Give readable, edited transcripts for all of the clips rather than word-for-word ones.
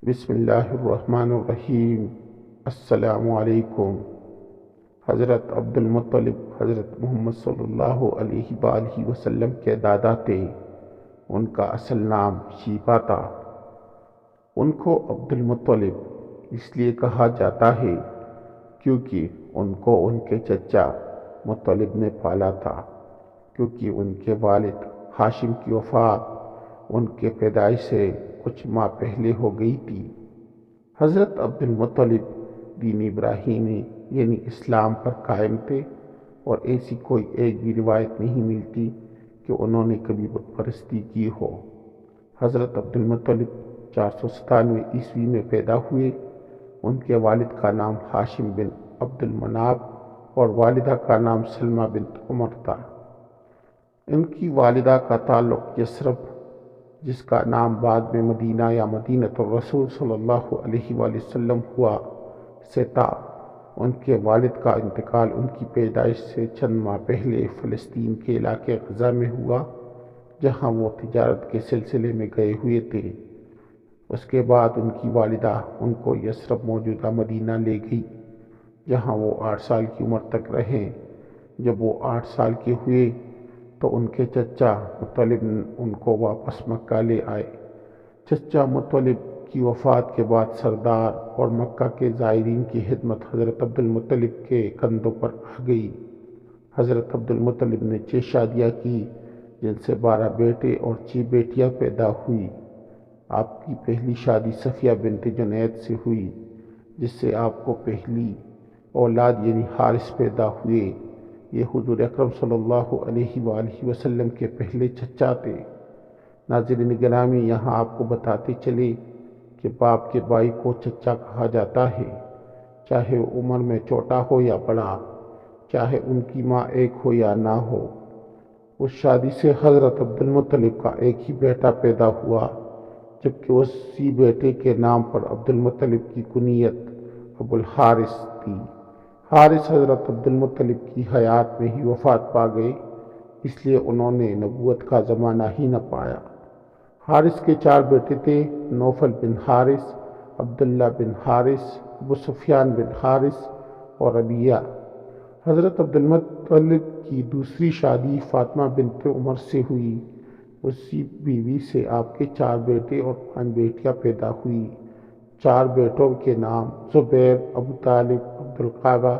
بسم اللہ الرحمن الرحیم۔ السلام علیکم۔ حضرت عبد المطلب حضرت محمد صلی اللہ علیہ وآلہ وسلم کے دادا تھے۔ ان کا اصل نام شیبہ تھا۔ ان کو عبد المطلب اس لیے کہا جاتا ہے کیونکہ ان کو ان کے چچا مطلب نے پالا تھا، کیونکہ ان کے والد ہاشم کی وفات ان کے پیدائش سے کچھ ماہ پہلے ہو گئی تھی۔ حضرت عبد المطلب دین ابراہیمی یعنی اسلام پر قائم تھے، اور ایسی کوئی ایک بھی روایت نہیں ملتی کہ انہوں نے کبھی بت پرستی کی ہو۔ حضرت عبد المطلب 497 عیسوی میں پیدا ہوئے۔ ان کے والد کا نام ہاشم بن عبد المناف اور والدہ کا نام سلمہ بنت عمر تھا۔ ان کی والدہ کا تعلق یثرب، جس کا نام بعد میں مدینہ یا مدینۃ الرسول صلی اللہ علیہ وآلہ وسلم ہوا، سے تھا۔ ان کے والد کا انتقال ان کی پیدائش سے چند ماہ پہلے فلسطین کے علاقے غزہ میں ہوا، جہاں وہ تجارت کے سلسلے میں گئے ہوئے تھے۔ اس کے بعد ان کی والدہ ان کو یثرب موجودہ مدینہ لے گئی، جہاں وہ 8 سال کی عمر تک رہے۔ جب وہ 8 سال کے ہوئے تو ان کے چچا مطلب ان کو واپس مکہ لے آئے۔ چچا مطلب کی وفات کے بعد سردار اور مکہ کے زائرین کی خدمت حضرت عبد المطلب کے کندھوں پر آ گئی۔ حضرت عبد المطلب نے 6 شادیاں کی، جن سے 12 بیٹے اور 6 بیٹیاں پیدا ہوئی۔ آپ کی پہلی شادی صفیہ بنت جنید سے ہوئی، جس سے آپ کو پہلی اولاد یعنی حارث پیدا ہوئے۔ یہ حضور اکرم صلی اللہ علیہ وآلہ وسلم کے پہلے چچا تھے۔ ناظرین گرامی، یہاں آپ کو بتاتے چلے کہ باپ کے بھائی کو چچا کہا جاتا ہے، چاہے وہ عمر میں چھوٹا ہو یا بڑا، چاہے ان کی ماں ایک ہو یا نہ ہو۔ اس شادی سے حضرت عبد المطلب کا ایک ہی بیٹا پیدا ہوا، جبکہ اسی بیٹے کے نام پر عبد المطلب کی کنیت ابو الحارث تھی۔ حارث حضرت عبد المطلب کی حیات میں ہی وفات پا گئے، اس لیے انہوں نے نبوت کا زمانہ ہی نہ پایا۔ حارث کے 4 بیٹے تھے: نوفل بن حارث، عبداللہ بن حارث، ابو سفیان بن حارث اور ربیعہ۔ حضرت عبد المطلب کی دوسری شادی فاطمہ بنت عمر سے ہوئی۔ اسی بیوی سے آپ کے 4 بیٹے اور 5 بیٹیاں پیدا ہوئی۔ 4 بیٹوں کے نام زبیر، ابو طالب، عبدالقابہ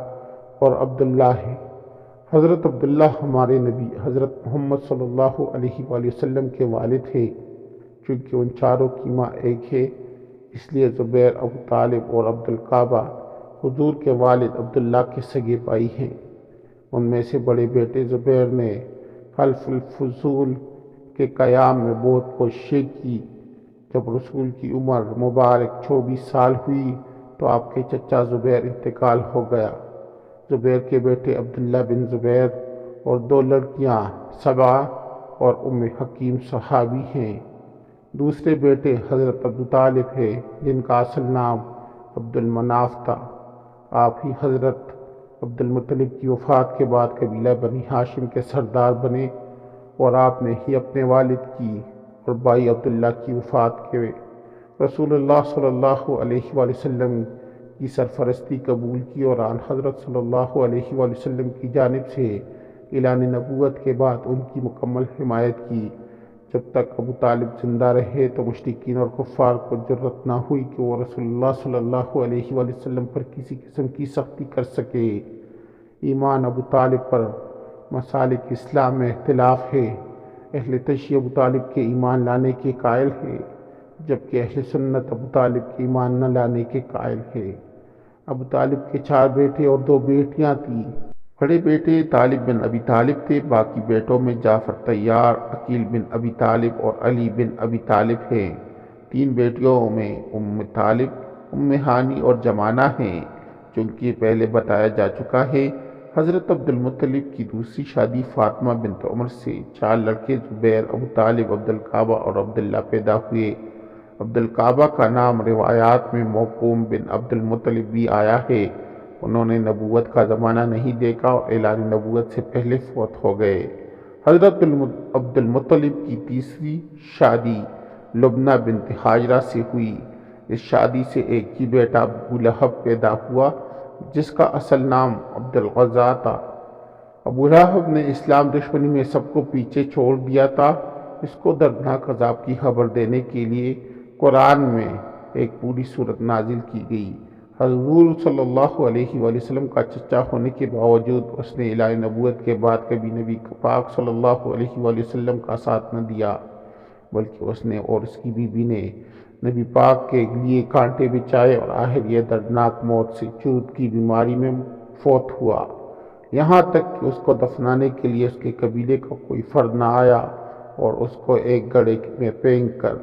اور عبداللہ ہیں۔ حضرت عبداللہ ہمارے نبی حضرت محمد صلی اللہ علیہ وآلہ وسلم کے والد ہیں۔ چونکہ ان چاروں کی ماں ایک ہے، اس لیے زبیر، ابو طالب اور عبدالقابہ حضور کے والد عبداللہ کے سگے بھائی ہیں۔ ان میں سے بڑے بیٹے زبیر نے حلف الفضول کے قیام میں بہت کوششیں کی۔ جب رسول کی عمر مبارک 24 سال ہوئی تو آپ کے چچا زبیر انتقال ہو گیا۔ زبیر کے بیٹے عبداللہ بن زبیر اور 2 لڑکیاں سبا اور ام حکیم صحابی ہیں۔ دوسرے بیٹے حضرت ابو طالب ہیں، جن کا اصل نام عبد المناف تھا۔ آپ ہی حضرت عبد المطلب کی وفات کے بعد قبیلہ بنی ہاشم کے سردار بنے، اور آپ نے ہی اپنے والد کی اور بھائی عبداللہ کی وفات کے رسول اللہ صلی اللہ علیہ وآلہ وسلم کی سرپرستی قبول کی، اور آن حضرت صلی اللہ علیہ وآلہ وسلم کی جانب سے اعلان نبوت کے بعد ان کی مکمل حمایت کی۔ جب تک ابو طالب زندہ رہے تو مشرکین اور کفار کو جرأت نہ ہوئی کہ وہ رسول اللہ صلی اللہ علیہ وآلہ وسلم پر کسی قسم کی سختی کر سکے۔ ایمان ابو طالب پر مسالک اسلام میں اختلاف ہے۔ اہل تشیع ابو طالب کے ایمان لانے کے قائل ہیں، جبکہ اہل سنت ابو طالب کے ایمان نہ لانے کے قائل ہیں۔ ابو طالب کے 4 بیٹے اور 2 بیٹیاں تھیں۔ بڑے بیٹے طالب بن ابی طالب تھے۔ باقی بیٹوں میں جعفر طیار، عقیل بن ابی طالب اور علی بن ابی طالب ہیں۔ 3 بیٹیوں میں ام طالب، ام ہانی اور جمانہ ہیں، چونکہ پہلے بتایا جا چکا ہے۔ حضرت عبد المطلب کی دوسری شادی فاطمہ بنت عمر سے 4 لڑکے زبیر، ابو طالب، عبدالقابہ اور عبداللہ پیدا ہوئے۔ عبدالقابہ کا نام روایات میں موقوم بن عبد المطلب بھی آیا ہے۔ انہوں نے نبوت کا زمانہ نہیں دیکھا اور اعلان نبوت سے پہلے فوت ہو گئے۔ حضرت عبد المطلب کی تیسری شادی لبنہ بنت حاجرہ سے ہوئی۔ اس شادی سے ایک ہی بیٹا ابو لہب پیدا ہوا جس کا اصل نام عبد الغزا تھا۔ ابو لہب نے اسلام دشمنی میں سب کو پیچھے چھوڑ دیا تھا۔ اس کو دردناک عذاب کی خبر دینے کے لیے قرآن میں ایک پوری سورت نازل کی گئی۔ حضور صلی اللہ علیہ وآلہ وسلم کا چچا ہونے کے باوجود اس نے اعلان نبوت کے بعد کبھی نبی پاک صلی اللہ علیہ وآلہ وسلم کا ساتھ نہ دیا، بلکہ اس نے اور اس کی بیوی نے نبی پاک کے لیے کانٹے بچھائے اور آخر یہ دردناک موت سے چود کی بیماری میں فوت ہوا۔ یہاں تک کہ اس کو دفنانے کے لیے اس کے قبیلے کا کوئی فرد نہ آیا اور اس کو ایک گڑھے میں پھینک کر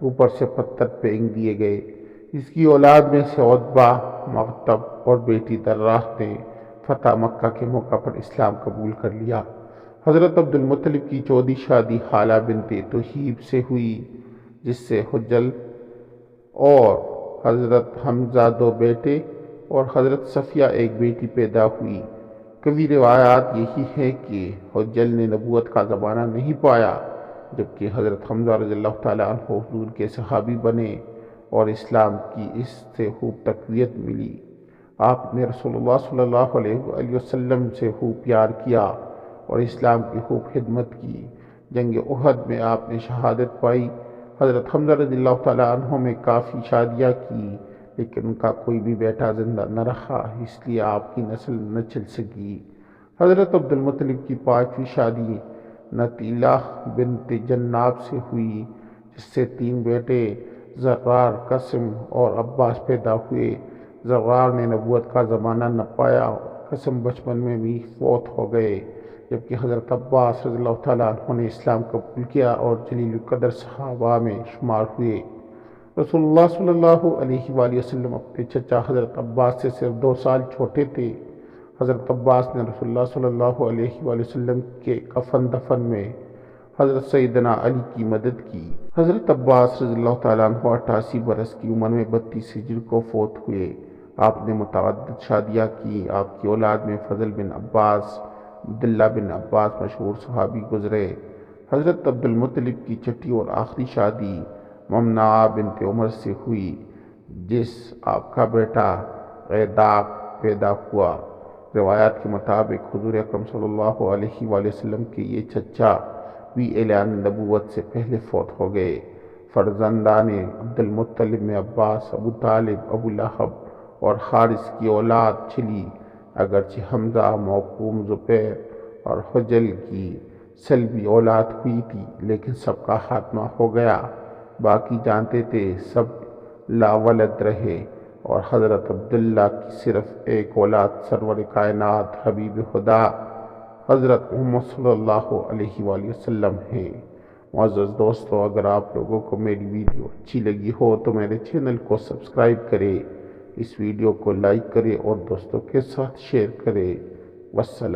اوپر سے پتھر پھینک دیے گئے۔ اس کی اولاد میں سے عتبہ، مغتب اور بیٹی درراہ نے فتح مکہ کے موقع پر اسلام قبول کر لیا۔ حضرت عبد المطلب کی چوتھی شادی خالہ بنت توہیب سے ہوئی، جس سے حجل اور حضرت حمزہ دو بیٹے اور حضرت صفیہ ایک بیٹی پیدا ہوئی۔ کبھی روایات یہی ہے کہ حجل نے نبوت کا زمانہ نہیں پایا، جبکہ حضرت حمزہ رضی اللہ تعالیٰ عنہ حضور کے صحابی بنے اور اسلام کی اس سے خوب تقویت ملی۔ آپ نے رسول اللہ صلی اللہ علیہ وآلہ وسلم سے خوب پیار کیا اور اسلام کی خوب خدمت کی۔ جنگ احد میں آپ نے شہادت پائی۔ حضرت حمزہ رضی اللہ تعالیٰ عنہ میں کافی شادیاں کی، لیکن ان کا کوئی بھی بیٹا زندہ نہ رہا، اس لیے آپ کی نسل نہ چل سکی۔ حضرت عبد المطلب کی پانچویں شادی نطیلہ بنت جناب سے ہوئی، جس سے تین بیٹے زرار، قاسم اور عباس پیدا ہوئے۔ زرار نے نبوت کا زمانہ نہ پایا، قاسم بچپن میں بھی فوت ہو گئے، جبکہ حضرت عباس رضی اللہ تعالیٰ عنہ نے اسلام قبول کیا اور جلیل القدر صحابہ میں شمار ہوئے۔ رسول اللہ صلی اللہ علیہ وآلہ وسلم اپنے چچا حضرت عباس سے صرف 2 سال چھوٹے تھے۔ حضرت عباس نے رسول اللہ صلی اللہ علیہ وآلہ وسلم کے کفن دفن میں حضرت سیدنا علی کی مدد کی۔ حضرت عباس رضی اللہ تعالیٰ عنہ 88 برس کی عمر میں 32 ہجری کو فوت ہوئے۔ آپ نے متعدد شادیاں کی۔ آپ کی اولاد میں فضل بن عباس، عبداللہ بن عباس مشہور صحابی گزرے۔ حضرت عبد المطلب کی چھٹی اور آخری شادی ممنوعہ بنت عمر سے ہوئی، جس آپ کا بیٹا غیداق پیدا ہوا۔ روایات کے مطابق حضور اکرم صلی اللہ علیہ وآلہ وسلم کے یہ چچا بھی اعلان نبوت سے پہلے فوت ہو گئے۔ فرزندان عبد المطلب میں عباس، ابو طالب، ابو لہب اور حارث کی اولاد چلی، اگرچہ حمزہ، موقوم، زبیر اور حجل کی سلبی اولاد ہوئی تھی، لیکن سب کا خاتمہ ہو گیا۔ باقی جانتے تھے سب لا ولد رہے اور حضرت عبداللہ کی صرف ایک اولاد سرور کائنات حبیب خدا حضرت محمد صلی اللہ علیہ وآلہ وسلم ہیں۔ معزز دوستو، اگر آپ لوگوں کو میری ویڈیو اچھی لگی ہو تو میرے چینل کو سبسکرائب کریں، اس ویڈیو کو لائک کریں اور دوستوں کے ساتھ شیئر کریں۔ والسلام۔